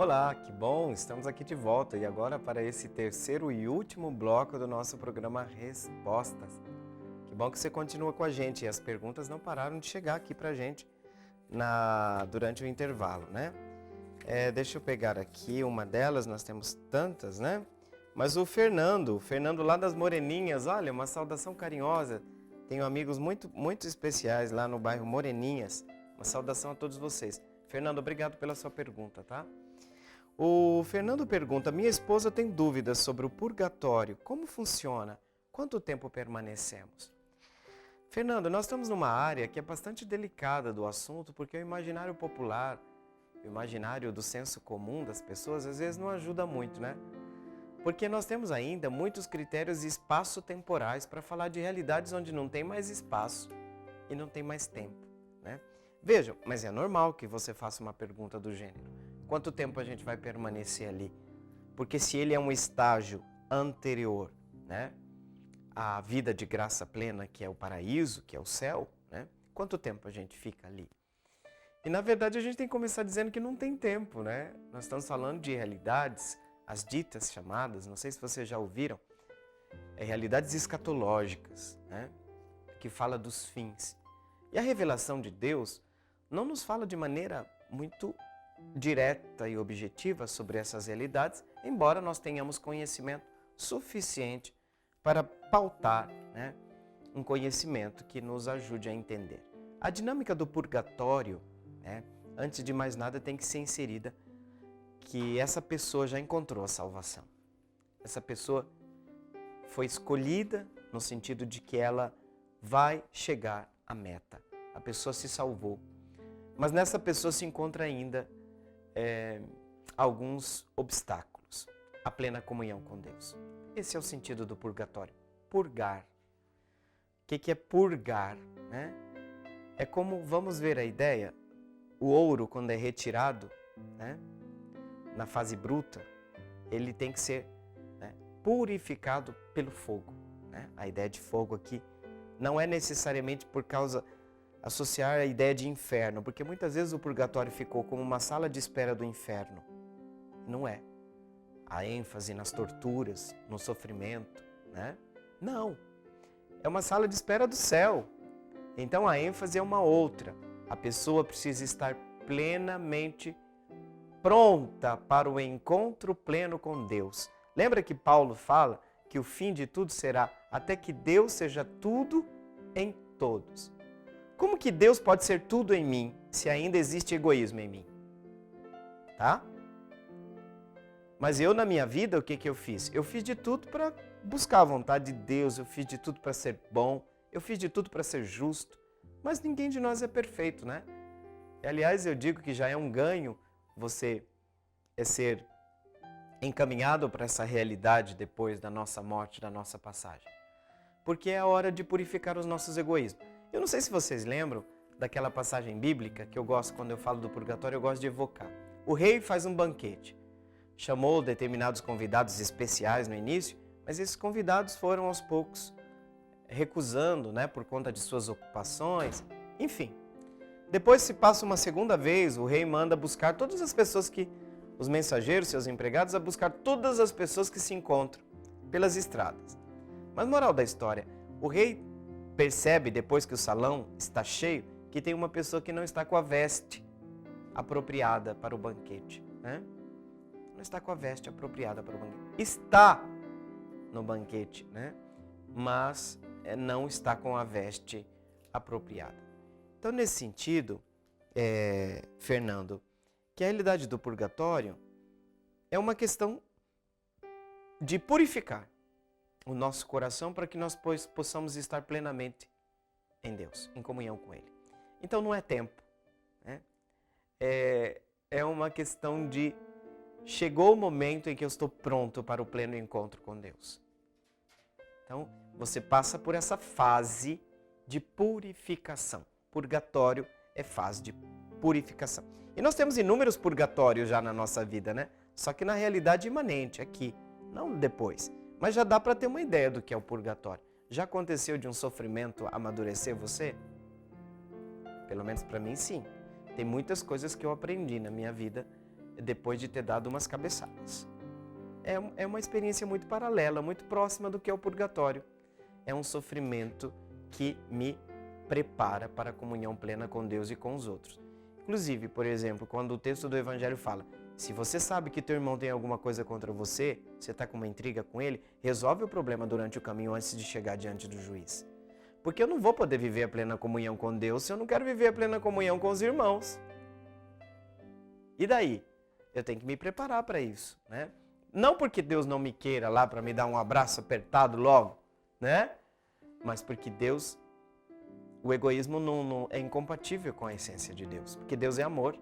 Olá, que bom, estamos aqui de volta e agora para esse terceiro e último bloco do nosso programa Respostas. Que bom que você continua com a gente e as perguntas não pararam de chegar aqui para a gente durante o intervalo, né? Deixa eu pegar aqui uma delas, nós temos tantas, né? Mas o Fernando lá das Moreninhas, olha, uma saudação carinhosa. Tenho amigos muito especiais lá no bairro Moreninhas. Uma saudação a todos vocês. Fernando, obrigado pela sua pergunta, tá? O Fernando pergunta, minha esposa tem dúvidas sobre o purgatório. Como funciona? Quanto tempo permanecemos? Fernando, nós estamos numa área que é bastante delicada do assunto, porque o imaginário popular, o imaginário do senso comum das pessoas, às vezes não ajuda muito, né? Porque nós temos ainda muitos critérios espaço-temporais para falar de realidades onde não tem mais espaço e não tem mais tempo, né? Vejam, mas é normal que você faça uma pergunta do gênero. Quanto tempo a gente vai permanecer ali? Porque se ele é um estágio anterior, né, à vida de graça plena, que é o paraíso, que é o céu, né, quanto tempo a gente fica ali? E na verdade a gente tem que começar dizendo que não tem tempo, né? Nós estamos falando de realidades, as ditas chamadas, não sei se vocês já ouviram, realidades escatológicas, né, que fala dos fins. E a revelação de Deus não nos fala de maneira muito direta e objetiva sobre essas realidades, embora nós tenhamos conhecimento suficiente para pautar, né, um conhecimento que nos ajude a entender. A dinâmica do purgatório, né, antes de mais nada, tem que ser inserida que essa pessoa já encontrou a salvação. Essa pessoa foi escolhida no sentido de que ela vai chegar à meta. A pessoa se salvou. Mas nessa pessoa se encontra ainda alguns obstáculos à plena comunhão com Deus. Esse é o sentido do purgatório. Purgar. O que é purgar, né? É como, vamos ver a ideia, o ouro quando é retirado, né, na fase bruta, ele tem que ser, né, purificado pelo fogo, né? A ideia de fogo aqui não é necessariamente por causa associar a ideia de inferno, porque muitas vezes o purgatório ficou como uma sala de espera do inferno. Não é. A ênfase nas torturas, no sofrimento, né? Não. É uma sala de espera do céu. Então a ênfase é uma outra. A pessoa precisa estar plenamente pronta para o encontro pleno com Deus. Lembra que Paulo fala que o fim de tudo será até que Deus seja tudo em todos. Como que Deus pode ser tudo em mim, se ainda existe egoísmo em mim? Tá? Mas eu, na minha vida, o que eu fiz? Eu fiz de tudo para buscar a vontade de Deus, eu fiz de tudo para ser bom, eu fiz de tudo para ser justo, mas ninguém de nós é perfeito, né? E, aliás, eu digo que já é um ganho você ser encaminhado para essa realidade depois da nossa morte, da nossa passagem. Porque é a hora de purificar os nossos egoísmos. Eu não sei se vocês lembram daquela passagem bíblica que eu gosto, quando eu falo do purgatório, eu gosto de evocar. O rei faz um banquete. Chamou determinados convidados especiais no início, mas esses convidados foram aos poucos recusando, né, por conta de suas ocupações. Enfim, depois se passa uma segunda vez, o rei manda buscar todas as pessoas os mensageiros, seus empregados, a buscar todas as pessoas que se encontram pelas estradas. Mas moral da história, o rei percebe, depois que o salão está cheio, que tem uma pessoa que não está com a veste apropriada para o banquete, né? Não está com a veste apropriada para o banquete. Está no banquete, né? Mas não está com a veste apropriada. Então, nesse sentido, Fernando, que a realidade do purgatório é uma questão de purificar o nosso coração para que nós possamos estar plenamente em Deus, em comunhão com Ele. Então não é tempo, né? É uma questão de chegou o momento em que eu estou pronto para o pleno encontro com Deus. Então você passa por essa fase de purificação. Purgatório é fase de purificação. E nós temos inúmeros purgatórios já na nossa vida, né? Só que na realidade imanente, aqui, não depois. Mas já dá para ter uma ideia do que é o purgatório. Já aconteceu de um sofrimento amadurecer você? Pelo menos para mim, sim. Tem muitas coisas que eu aprendi na minha vida depois de ter dado umas cabeçadas. É uma experiência muito paralela, muito próxima do que é o purgatório. É um sofrimento que me prepara para a comunhão plena com Deus e com os outros. Inclusive, por exemplo, quando o texto do Evangelho fala, se você sabe que teu irmão tem alguma coisa contra você, você está com uma intriga com ele, resolve o problema durante o caminho antes de chegar diante do juiz. Porque eu não vou poder viver a plena comunhão com Deus se eu não quero viver a plena comunhão com os irmãos. E daí? Eu tenho que me preparar para isso, né? Não porque Deus não me queira lá para me dar um abraço apertado logo, né? Mas porque Deus, o egoísmo não é incompatível com a essência de Deus. Porque Deus é amor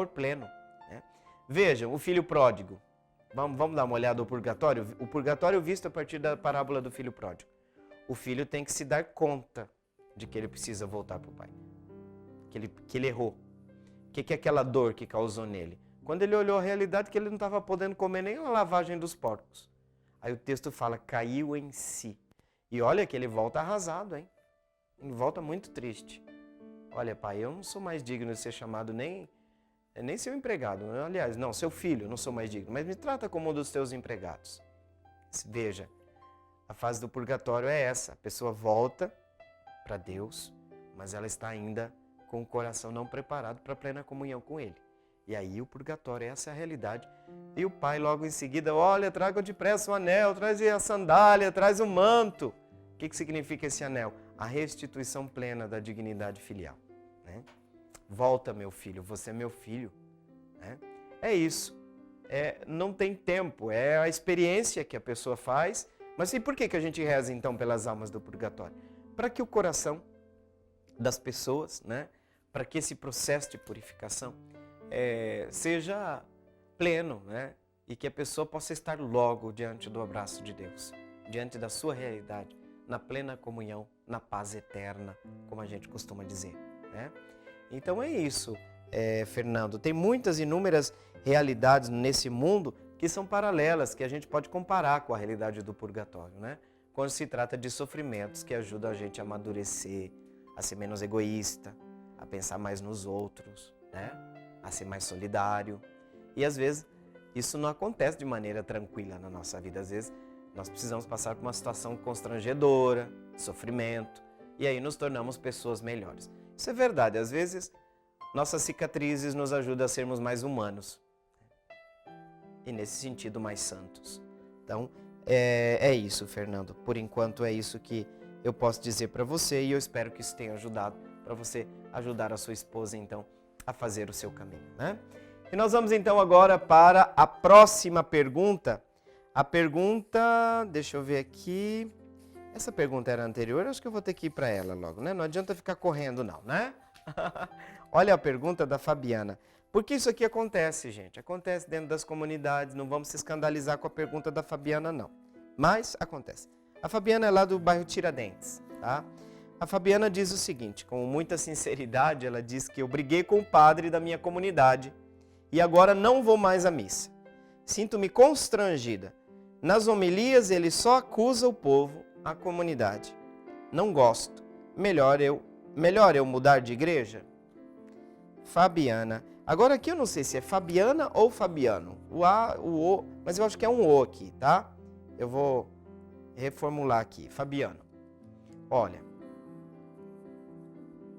pleno, né? Vejam, o filho pródigo. Vamos dar uma olhada no purgatório? O purgatório visto a partir da parábola do filho pródigo. O filho tem que se dar conta de que ele precisa voltar para o pai. Que ele errou. O que é aquela dor que causou nele? Quando ele olhou a realidade que ele não estava podendo comer nem a lavagem dos porcos. Aí o texto fala, caiu em si. E olha que ele volta arrasado, hein? Ele volta muito triste. Olha, pai, eu não sou mais digno de ser chamado nem seu empregado. Aliás, não, seu filho, eu não sou mais digno. Mas me trata como um dos teus empregados. Veja, a fase do purgatório é essa. A pessoa volta para Deus, mas ela está ainda com o coração não preparado para a plena comunhão com Ele. E aí o purgatório, essa é a realidade. E o pai logo em seguida, olha, traga depressa o anel, traz a sandália, traz o manto. O que significa esse anel? A restituição plena da dignidade filial, né? Volta, meu filho, você é meu filho, né? É isso. Não tem tempo, é a experiência que a pessoa faz. Mas e por que a gente reza então pelas almas do purgatório? Para que o coração das pessoas, né? Para que esse processo de purificação seja pleno, né? E que a pessoa possa estar logo diante do abraço de Deus, diante da sua realidade, na plena comunhão, na paz eterna, como a gente costuma dizer, né? Então é isso, Fernando. Tem muitas inúmeras realidades nesse mundo que são paralelas, que a gente pode comparar com a realidade do purgatório, né? Quando se trata de sofrimentos que ajudam a gente a amadurecer, a ser menos egoísta, a pensar mais nos outros, né? A ser mais solidário. E às vezes isso não acontece de maneira tranquila na nossa vida. Às vezes nós precisamos passar por uma situação constrangedora, de sofrimento, e aí nos tornamos pessoas melhores. Isso é verdade. Às vezes nossas cicatrizes nos ajudam a sermos mais humanos. E nesse sentido mais santos. Então é isso, Fernando. Por enquanto é isso que eu posso dizer para você e eu espero que isso tenha ajudado para você ajudar a sua esposa então a fazer o seu caminho, né? E nós vamos então agora para a próxima pergunta. A pergunta, deixa eu ver aqui. Essa pergunta era anterior, acho que eu vou ter que ir para ela logo, né? Não adianta ficar correndo não, né? Olha a pergunta da Fabiana. Por que isso aqui acontece, gente? Acontece dentro das comunidades, não vamos se escandalizar com a pergunta da Fabiana, não. Mas acontece. A Fabiana é lá do bairro Tiradentes, tá? A Fabiana diz o seguinte, com muita sinceridade, ela diz que eu briguei com o padre da minha comunidade e agora não vou mais à missa. Sinto-me constrangida. Nas homilias ele só acusa o povo, a comunidade. Não gosto. Melhor eu mudar de igreja? Fabiana. Agora aqui eu não sei se é Fabiana ou Fabiano. O A, o O, mas eu acho que é um O aqui, tá? Eu vou reformular aqui. Fabiano. Olha,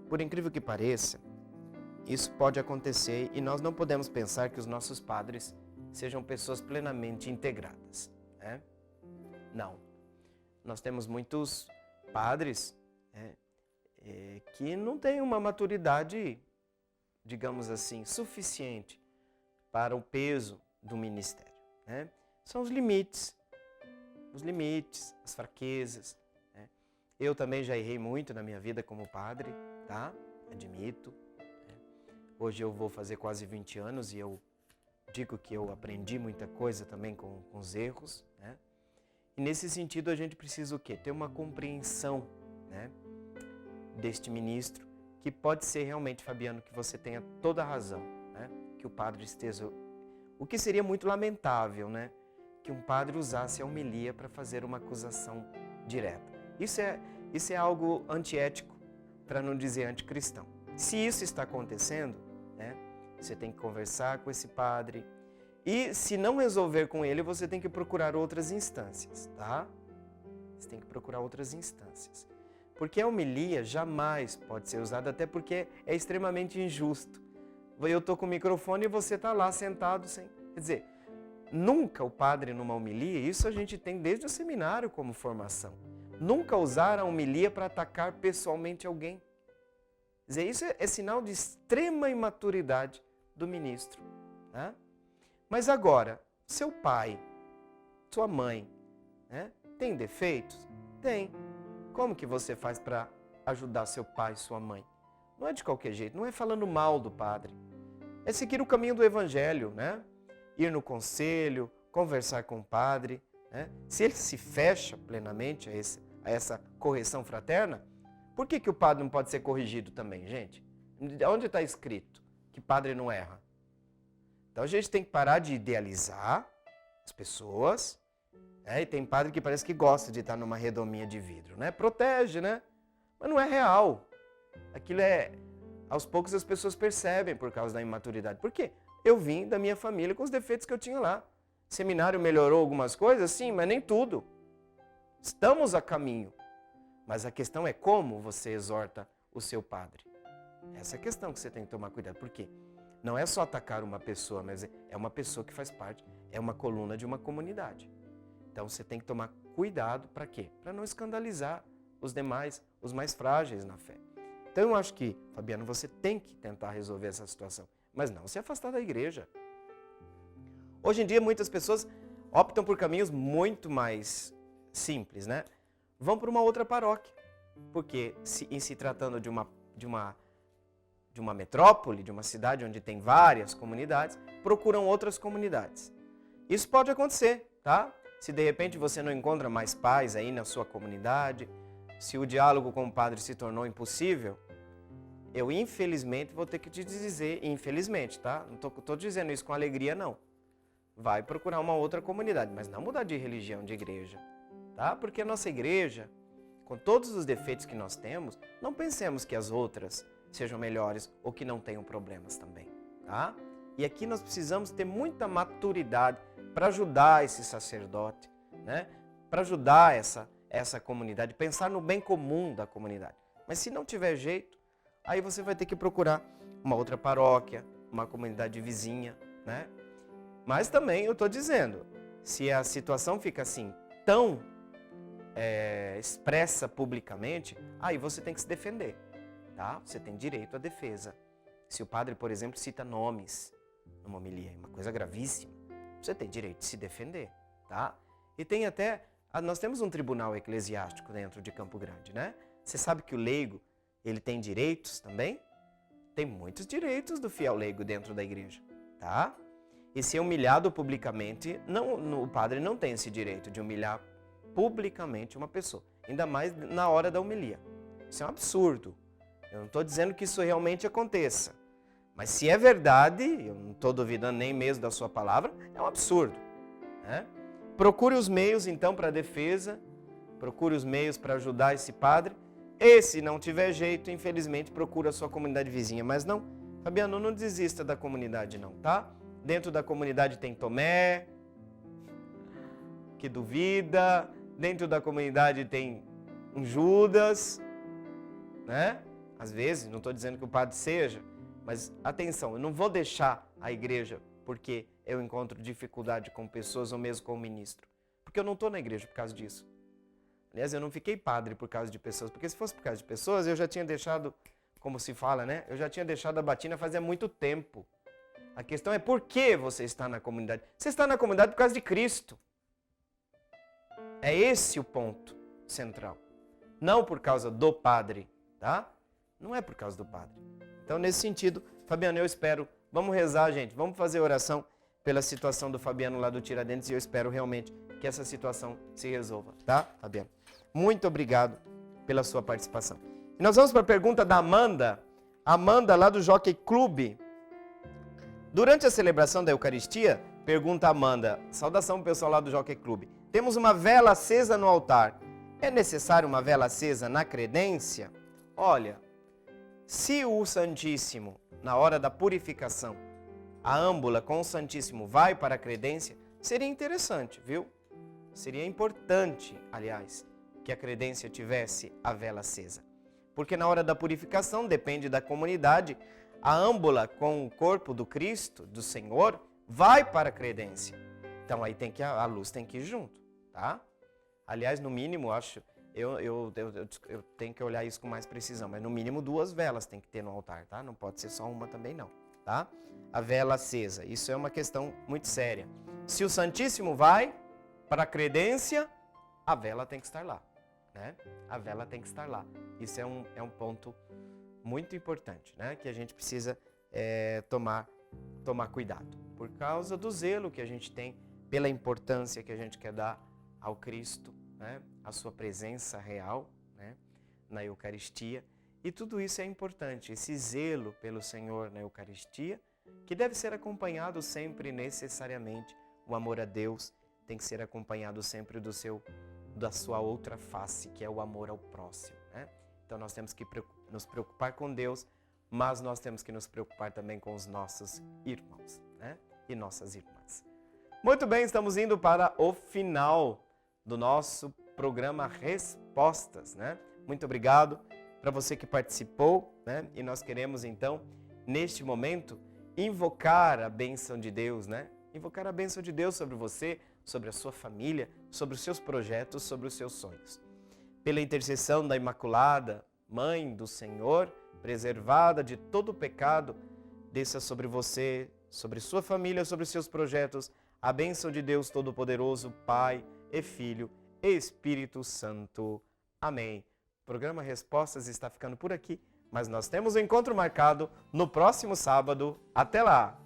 por incrível que pareça, isso pode acontecer e nós não podemos pensar que os nossos padres sejam pessoas plenamente integradas, né? Não. Nós temos muitos padres que não têm uma maturidade, digamos assim, suficiente para o peso do ministério, né? São os limites, as fraquezas, né? Eu também já errei muito na minha vida como padre, tá? Admito. Né? Hoje eu vou fazer quase 20 anos e eu digo que eu aprendi muita coisa também com os erros, né? E nesse sentido a gente precisa o quê? Ter uma compreensão, né, deste ministro, que pode ser realmente, Fabiano, que você tenha toda a razão, né? Que o padre esteja... O que seria muito lamentável, né? Que um padre usasse a homilia para fazer uma acusação direta. Isso é algo antiético, para não dizer anticristão. Se isso está acontecendo, né, você tem que conversar com esse padre. E se não resolver com ele, você tem que procurar outras instâncias, tá? Você tem que procurar outras instâncias. Porque a homilia jamais pode ser usada, até porque é extremamente injusto. Eu estou com o microfone e você está lá sentado sem... Quer dizer, nunca o padre numa homilia, isso a gente tem desde o seminário como formação, nunca usar a homilia para atacar pessoalmente alguém. Quer dizer, isso é sinal de extrema imaturidade do ministro, né? Mas agora, seu pai, sua mãe, né, tem defeitos? Tem. Como que você faz para ajudar seu pai e sua mãe? Não é de qualquer jeito, não é falando mal do padre. É seguir o caminho do evangelho, né? Ir no conselho, conversar com o padre, né? Se ele se fecha plenamente a essa correção fraterna, por que o padre não pode ser corrigido também, gente? Onde está escrito que padre não erra? Então a gente tem que parar de idealizar as pessoas, né? E tem padre que parece que gosta de estar numa redominha de vidro, né? Protege, né? Mas não é real. Aquilo é... Aos poucos as pessoas percebem por causa da imaturidade. Por quê? Eu vim da minha família com os defeitos que eu tinha lá. O seminário melhorou algumas coisas? Sim, mas nem tudo. Estamos a caminho. Mas a questão é como você exorta o seu padre. Essa é a questão que você tem que tomar cuidado. Por quê? Não é só atacar uma pessoa, mas é uma pessoa que faz parte, é uma coluna de uma comunidade. Então você tem que tomar cuidado para quê? Para não escandalizar os demais, os mais frágeis na fé. Então eu acho que, Fabiano, você tem que tentar resolver essa situação, mas não se afastar da igreja. Hoje em dia muitas pessoas optam por caminhos muito mais simples, né? Vão para uma outra paróquia, porque em se tratando de uma metrópole, de uma cidade onde tem várias comunidades, procuram outras comunidades. Isso pode acontecer, tá? Se de repente você não encontra mais paz aí na sua comunidade, se o diálogo com o padre se tornou impossível, eu infelizmente vou ter que te dizer, infelizmente, tá? Não tô dizendo isso com alegria, não. Vai procurar uma outra comunidade, mas não mudar de religião, de igreja, tá? Porque a nossa igreja, com todos os defeitos que nós temos, não pensemos que as outras sejam melhores ou que não tenham problemas também, tá? E aqui nós precisamos ter muita maturidade para ajudar esse sacerdote, né? Para ajudar essa comunidade, pensar no bem comum da comunidade. Mas se não tiver jeito, aí você vai ter que procurar uma outra paróquia, uma comunidade vizinha, né? Mas também eu estou dizendo, se a situação fica assim, tão expressa publicamente, aí você tem que se defender, tá? Você tem direito à defesa. Se o padre, por exemplo, cita nomes numa homilia, uma coisa gravíssima, você tem direito de se defender, tá? E tem até, nós temos um tribunal eclesiástico dentro de Campo Grande, né? Você sabe que o leigo, ele tem direitos também? Tem muitos direitos do fiel leigo dentro da igreja, tá? E ser humilhado publicamente, o padre não tem esse direito de humilhar publicamente uma pessoa, ainda mais na hora da homilia. Isso é um absurdo. Eu não estou dizendo que isso realmente aconteça, mas se é verdade, eu não estou duvidando nem mesmo da sua palavra, é um absurdo, né? Procure os meios então para a defesa, procure os meios para ajudar esse padre, e se não tiver jeito, infelizmente, procure a sua comunidade vizinha, mas não, Fabiano, não desista da comunidade não, tá? Dentro da comunidade tem Tomé, que duvida. Dentro da comunidade tem um Judas, né? Às vezes, não estou dizendo que o padre seja, mas atenção, eu não vou deixar a igreja porque eu encontro dificuldade com pessoas ou mesmo com o ministro. Porque eu não estou na igreja por causa disso. Aliás, eu não fiquei padre por causa de pessoas, porque se fosse por causa de pessoas, eu já tinha deixado, como se fala, né? Eu já tinha deixado a batina fazia muito tempo. A questão é por que você está na comunidade. Você está na comunidade por causa de Cristo. É esse o ponto central. Não por causa do padre, tá? Não é por causa do padre. Então, nesse sentido, Fabiano, eu espero, vamos rezar, gente, vamos fazer oração pela situação do Fabiano lá do Tiradentes e eu espero realmente que essa situação se resolva, tá, Fabiano? Muito obrigado pela sua participação. E nós vamos para a pergunta da Amanda. Amanda, lá do Jockey Clube. Durante a celebração da Eucaristia, pergunta a Amanda, saudação pro pessoal lá do Jockey Clube, temos uma vela acesa no altar. É necessário uma vela acesa na credência? Olha, Se o Santíssimo, na hora da purificação, a âmbula com o Santíssimo vai para a credência, seria interessante, viu? Seria importante, aliás, que a credência tivesse a vela acesa. Porque na hora da purificação, depende da comunidade, a âmbula com o corpo do Cristo, do Senhor, vai para a credência. Então aí a luz tem que ir junto, tá? Aliás, no mínimo, acho, eu tenho que olhar isso com mais precisão, mas no mínimo 2 velas tem que ter no altar, tá? Não pode ser só uma também não, tá? A vela acesa, isso é uma questão muito séria. Se o Santíssimo vai para a credência, a vela tem que estar lá, né? A vela tem que estar lá. Isso é um ponto muito importante, né? Que a gente precisa tomar cuidado. Por causa do zelo que a gente tem, pela importância que a gente quer dar ao Cristo, né? A sua presença real, né? Na Eucaristia. E tudo isso é importante, esse zelo pelo Senhor na Eucaristia, que deve ser acompanhado sempre necessariamente. O amor a Deus tem que ser acompanhado sempre da sua outra face, que é o amor ao próximo, né? Então nós temos que nos preocupar com Deus, mas nós temos que nos preocupar também com os nossos irmãos, né? E nossas irmãs. Muito bem, estamos indo para o final do nosso programa Respostas, né? Muito obrigado para você que participou, né? E nós queremos então, neste momento, invocar a bênção de Deus, né? Invocar a bênção de Deus sobre você, sobre a sua família, sobre os seus projetos, sobre os seus sonhos. Pela intercessão da Imaculada, Mãe do Senhor, preservada de todo pecado, desça sobre você, sobre sua família, sobre os seus projetos, a bênção de Deus Todo-Poderoso, Pai e Filho e Espírito Santo. Amém. O programa Respostas está ficando por aqui, mas nós temos um encontro marcado no próximo sábado. Até lá!